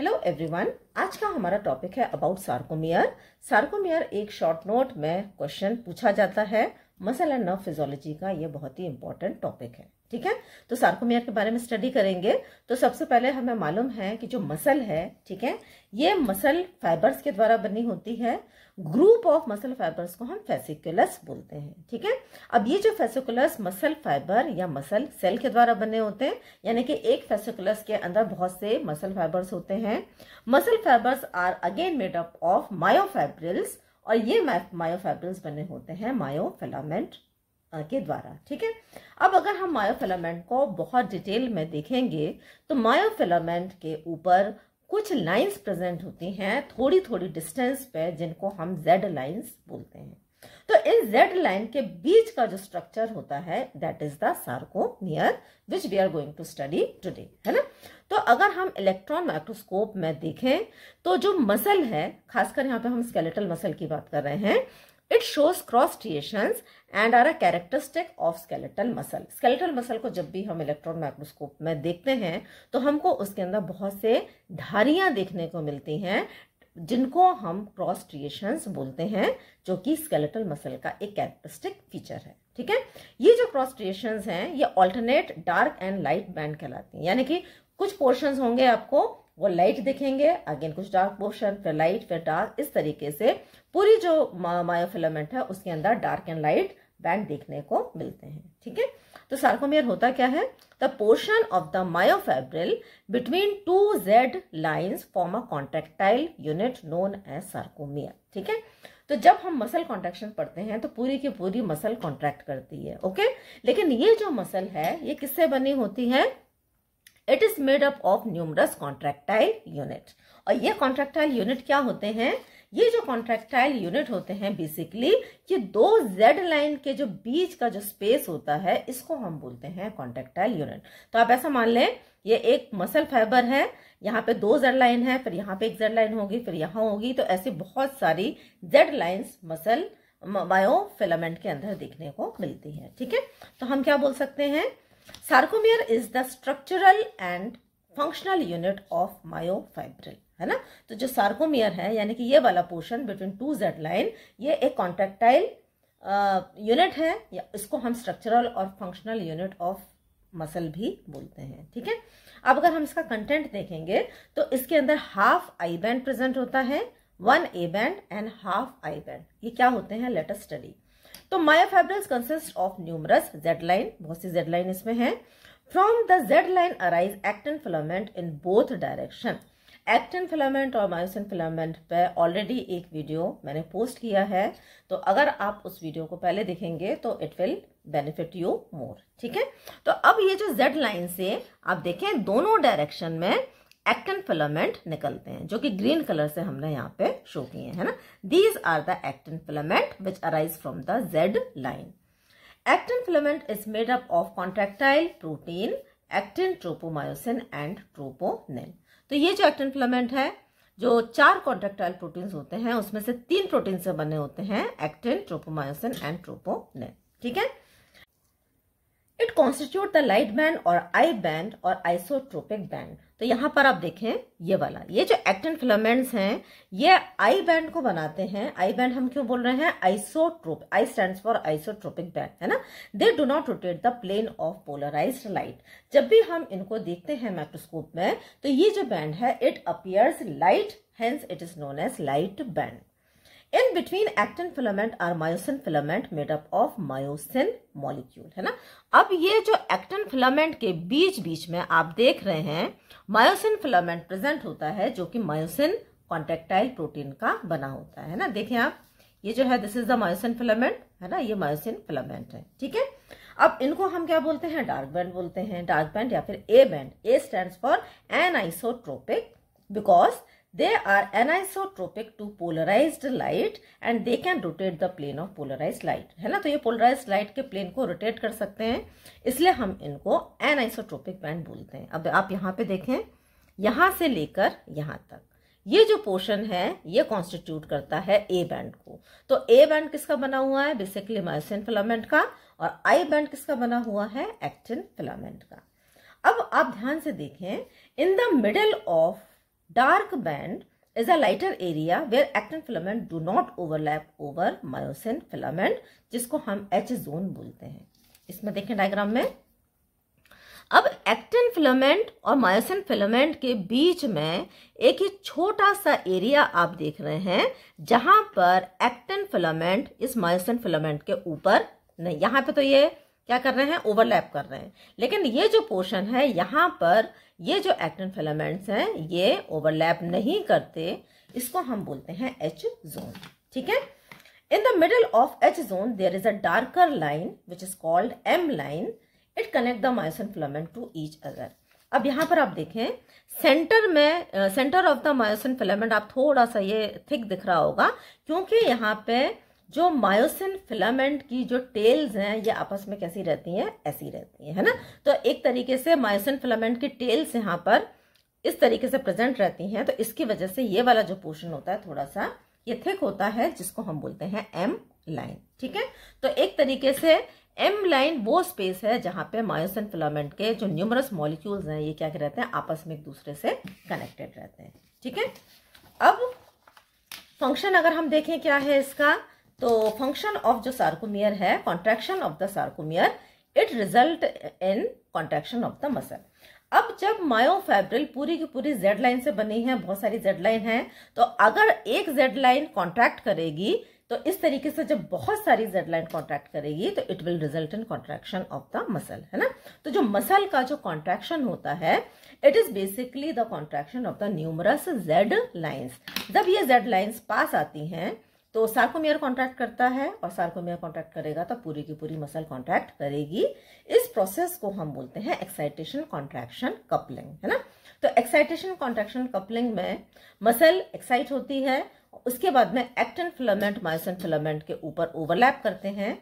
Hello everyone, आज का हमारा टॉपिक है अबाउट सार्कोमियर। सार्कोमियर एक शॉर्ट नोट में क्वेश्चन पूछा जाता है। मसल एंड नर्व फिजियोलॉजी का ये बहुत ही इंपॉर्टेंट टॉपिक है। ठीक है, तो सार्कोमियर के बारे में स्टडी करेंगे। तो सबसे पहले हमें मालूम है कि जो मसल है, ठीक है, ये मसल फाइबर्स के द्वारा बनी होती है। ग्रुप ऑफ मसल फाइबर्स को हम फेसिकुलस बोलते हैं। ठीक है, अब ये जो फेसिकुलस मसल फाइबर या मसल सेल के द्वारा बने होते हैं, यानी कि एक फेसिकुलस के अंदर बहुत से मसल फाइबर्स होते हैं। Muscle fibres are again made up of myofibrils, और ये मायोफाइब्रिल्स बने होते हैं मायोफिलामेंट के द्वारा। ठीक है, अब अगर हम मायोफिलामेंट को बहुत डिटेल में देखेंगे तो मायोफिलामेंट के ऊपर कुछ लाइंस प्रेजेंट होती हैं थोड़ी थोड़ी डिस्टेंस पे, जिनको हम जेड लाइंस बोलते हैं। तो इन जेड लाइन के बीच का जो स्ट्रक्चर होता है that is the sarcomere, which we are going to study today, है ना। तो अगर हम इलेक्ट्रॉन माइक्रोस्कोप में देखें तो जो मसल है, खासकर यहाँ पे हम स्केलेटल मसल की बात कर रहे हैं, it shows cross striations and are a characteristic of skeletal muscle. Skeletal muscle को जब भी हम इलेक्ट्रॉन माइक्रोस्कोप में देखते हैं तो हमको उसके अंदर बहुत से धारियां देखने को मिलती हैं, जिनको हम क्रॉस स्ट्रिएशंस बोलते हैं, जो कि स्केलेटल मसल का एक कैरेक्टरिस्टिक फीचर है। ठीक है, ये जो क्रॉस स्ट्रिएशंस हैं ये alternate dark and light band कहलाती हैं, यानी कि कुछ पोर्शंस होंगे आपको वो लाइट दिखेंगे, अगेन कुछ डार्क पोर्शन, फिर लाइट, फिर डार्क, इस तरीके से पूरी जो मायोफिलामेंट है उसके अंदर डार्क एंड लाइट बैंड देखने को मिलते हैं। ठीक है, तो सार्कोमियर होता क्या है? The portion of the myofibril between two Z lines form a contractile unit known as sarcomere. ठीक है, तो जब हम मसल कॉन्ट्रैक्शन पढ़ते हैं तो पूरी की पूरी मसल कॉन्ट्रैक्ट करती है। ओके, लेकिन ये जो मसल है ये किससे बनी होती है? It is made up of numerous contractile unit. और ये कॉन्ट्रैक्टाइल यूनिट क्या होते हैं? ये जो कॉन्ट्रैक्टाइल यूनिट होते हैं बेसिकली ये दो जेड लाइन के जो बीच का जो स्पेस होता है इसको हम बोलते हैं कॉन्ट्रैक्टाइल यूनिट। तो आप ऐसा मान लें ये एक मसल फाइबर है, यहाँ पे दो जेड लाइन है, फिर यहाँ पे एक जेड लाइन होगी, फिर यहाँ होगी, तो ऐसी बहुत सारी जेड लाइंस मसल मायोफिलामेंट के अंदर देखने को मिलती है। ठीक है, तो हम क्या बोल सकते हैं? Sarcomere is the structural and functional unit of myofibril, है ना। तो जो सार्कोमियर है यानी कि ये वाला portion between two Z line, ये एक कॉन्ट्रैक्टाइल यूनिट है, या इसको हम स्ट्रक्चरल और फंक्शनल यूनिट ऑफ मसल भी बोलते हैं। ठीक है, अब अगर हम इसका कंटेंट देखेंगे तो इसके अंदर हाफ आई बैंड प्रेजेंट होता है, one A band and half I band. ये क्या होते हैं? Let us study. तो myofibrils consist of numerous Z line, बहुत सी जेड लाइन इसमें है। From the Z line arise actin filament in both direction. Actin filament और मायोसिन फिलामेंट पे ऑलरेडी एक वीडियो मैंने पोस्ट किया है, तो अगर आप उस वीडियो को पहले देखेंगे तो it will benefit you more. ठीक है, तो अब ये जो जेड लाइन से आप देखें दोनों डायरेक्शन में एक्टिन फिलामेंट निकलते हैं, जो कि ग्रीन कलर से हमने यहाँ पे शो किए हैं, है ना। These are the actin filament which arise from the Z line. Actin filament is made up of contractile protein, actin, tropomyosin and troponin. तो ये जो एक्टिन फिलामेंट है, जो 4 कॉन्ट्रैक्टाइल प्रोटीन्स होते हैं उसमें से 3 प्रोटीन से बने होते हैं, एक्टिन, ट्रोपोमायोसिन एंड ट्रोपोनिन। ठीक है, it constitute the light band और आई बैंड और आइसोट्रोपिक बैंड। तो यहां पर आप देखें ये वाला, ये जो एक्टिन फिलामेंट्स हैं ये आई बैंड को बनाते हैं। आई बैंड हम क्यों बोल रहे हैं? Isotrope, I stands for isotropic band, है ना। They do not rotate the plane of polarised light. जब भी हम इनको देखते हैं माइक्रोस्कोप में तो ये जो बैंड है it appears light, hence it is known as light band. In between actin filament are myosin filament made up of myosin molecule, है ना। अब ये जो एक्टिन फिलामेंट के बीच बीच में आप देख रहे हैं मायोसिन फिलामेंट प्रेजेंट होता है, जो कि मायोसिन कॉन्ट्रैक्टाइल प्रोटीन का बना होता है ना। देखें आप, ये जो है this is the myosin filament, है ना, ये मायोसिन फिलामेंट है। ठीक है, अब इनको हम क्या बोलते हैं? डार्क बैंड बोलते हैं, डार्क बैंड या फिर ए band. A stands for anisotropic because they are anisotropic to polarized light and they can rotate the plane of polarized light, है ना। तो ये polarized light के plane को rotate कर सकते हैं, इसलिए हम इनको anisotropic band बोलते हैं। अब आप यहाँ पे देखें, यहाँ से लेकर यहाँ तक ये जो पोर्शन है ये कॉन्स्टिट्यूट करता है ए बैंड को। तो ए बैंड किसका बना हुआ है? बेसिकली मायोसिन फिलामेंट का, और आई बैंड किसका बना हुआ है? एक्टिन फिलामेंट का। अब आप ध्यान से देखें, इन the middle of dark band is a lighter area where actin filament do not overlap over myosin filament, जिसको हम H zone बोलते हैं। इसमें देखें डायग्राम में, अब एक्टिन फिलामेंट और मायोसिन फिलामेंट के बीच में एक ही छोटा सा एरिया आप देख रहे हैं जहां पर एक्टिन फिलामेंट इस मायोसिन फिलामेंट के ऊपर नहीं, यहां पे तो ये क्या कर रहे हैं, ओवरलैप कर रहे हैं, लेकिन ये जो पोर्शन है यहाँ पर ये जो एक्टिन फिलामेंट्स हैं ये ओवरलैप नहीं करते, इसको हम बोलते हैं H जोन। ठीक है, in the middle of H zone there is a darker line which is called M line, it connect the myosin filament to each other. अब यहाँ पर आप देखें सेंटर में, centre of the myosin filament आप थोड़ा सा ये थिक दिख रहा होगा क्योंकि यहाँ पे जो मायोसिन फिलामेंट की जो टेल्स हैं ये आपस में कैसी रहती हैं, ऐसी रहती हैं, है ना। तो एक तरीके से मायोसिन फिलामेंट की टेल्स यहाँ पर इस तरीके से प्रेजेंट रहती हैं, तो इसकी वजह से ये वाला जो पोर्शन होता है थोड़ा सा ये थिक होता है, जिसको हम बोलते हैं एम लाइन। ठीक है, तो एक तरीके से एम लाइन वो स्पेस है जहां पे मायोसिन फिलामेंट के जो न्यूमरस मॉलिक्यूल्स हैं ये क्या रहते हैं, आपस में एक दूसरे से कनेक्टेड रहते हैं। ठीक है, अब फंक्शन अगर हम देखें क्या है इसका, तो फंक्शन ऑफ जो सार्कोमियर है, contraction of the sarcomere, it result in contraction of the muscle. अब जब मायोफैब्रिल पूरी की पूरी जेड लाइन से बनी है, बहुत सारी जेड लाइन है, तो अगर एक जेड लाइन कॉन्ट्रैक्ट करेगी तो इस तरीके से जब बहुत सारी जेड लाइन कॉन्ट्रैक्ट करेगी तो it will result in contraction of the muscle, है ना। तो जो मसल का जो कॉन्ट्रैक्शन होता है it is basically the contraction of the numerous Z lines. जब ये जेड लाइन्स पास आती हैं तो सार्कोमियर कॉन्ट्रैक्ट करता है और सार्कोमियर कॉन्ट्रैक्ट करेगा तो पूरी की पूरी मसल कॉन्ट्रैक्ट करेगी। इस प्रोसेस को हम बोलते हैं एक्साइटेशन कॉन्ट्रैक्शन कपलिंग, है ना। तो एक्साइटेशन कॉन्ट्रैक्शन कपलिंग में मसल एक्साइट होती है, उसके बाद में एक्टिन फिलामेंट मायोसिन फिलामेंट के ऊपर ओवरलैप करते हैं,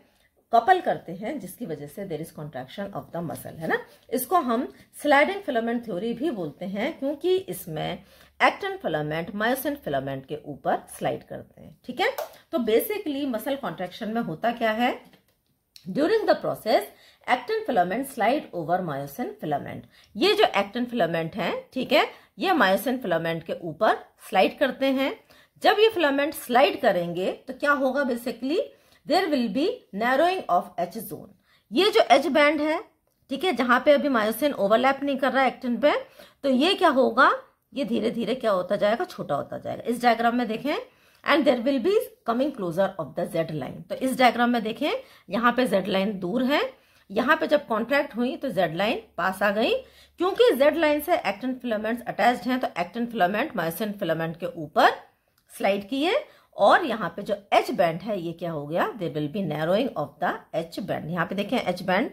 कपल करते हैं, जिसकी वजह से there is contraction of the muscle, है ना। इसको हम स्लाइडिंग फिलामेंट थ्योरी भी बोलते हैं क्योंकि इसमें एक्टिन फिलामेंट मायोसिन फिलामेंट के ऊपर स्लाइड करते हैं। ठीक है, तो बेसिकली मसल कॉन्ट्रैक्शन में होता क्या है, during the process actin filament slide over myosin filament. ये जो एक्टिन फिलामेंट है, ठीक है, ये मायोसिन फिलामेंट के ऊपर स्लाइड करते हैं। जब ये फिलामेंट स्लाइड करेंगे तो क्या होगा, basically there will be narrowing of H zone. ये जो एच बैंड है, ठीक है, जहां पे अभी मायोसिन ओवरलैप नहीं कर रहा है एक्टिन पे, तो ये क्या होगा, ये धीरे धीरे क्या होता जाएगा, छोटा होता जाएगा। इस डायग्राम में देखें, and there will be coming closer of the Z line. तो इस डायग्राम में देखें, यहाँ पे जेड लाइन दूर है, यहाँ पे जब कॉन्ट्रैक्ट हुई तो जेड लाइन पास आ गई। क्योंकि जेड लाइन से एक्टिन फिलामेंट्स अटैच्ड हैं तो एक्टिन फिलामेंट मायोसिन फिलामेंट के ऊपर स्लाइड किए, और यहाँ पे जो एच बैंड है ये क्या हो गया, there will be narrowing of the H band. यहाँ पे देखें एच बैंड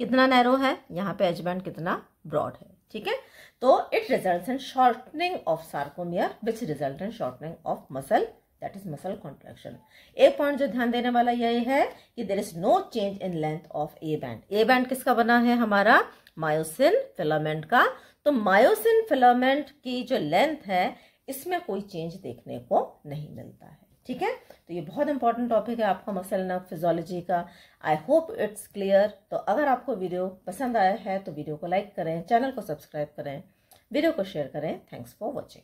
कितना नैरो है, यहाँ पे एच बैंड कितना ब्रॉड है। ठीक है, तो it results in shortening of sarcomere which result in shortening of muscle, that is muscle contraction. एक पॉइंट जो ध्यान देने वाला यह है कि there is no change in length of A band. A band किसका बना है, हमारा मायोसिन फिलामेंट का। तो मायोसिन फिलामेंट की जो लेंथ है इसमें कोई चेंज देखने को नहीं मिलता है। ठीक है, तो ये बहुत इंपॉर्टेंट टॉपिक है आपका मसल नर्व फिजियोलॉजी का। I hope it's clear. तो अगर आपको वीडियो पसंद आया है तो वीडियो को लाइक करें, चैनल को सब्सक्राइब करें, वीडियो को शेयर करें। Thanks for watching.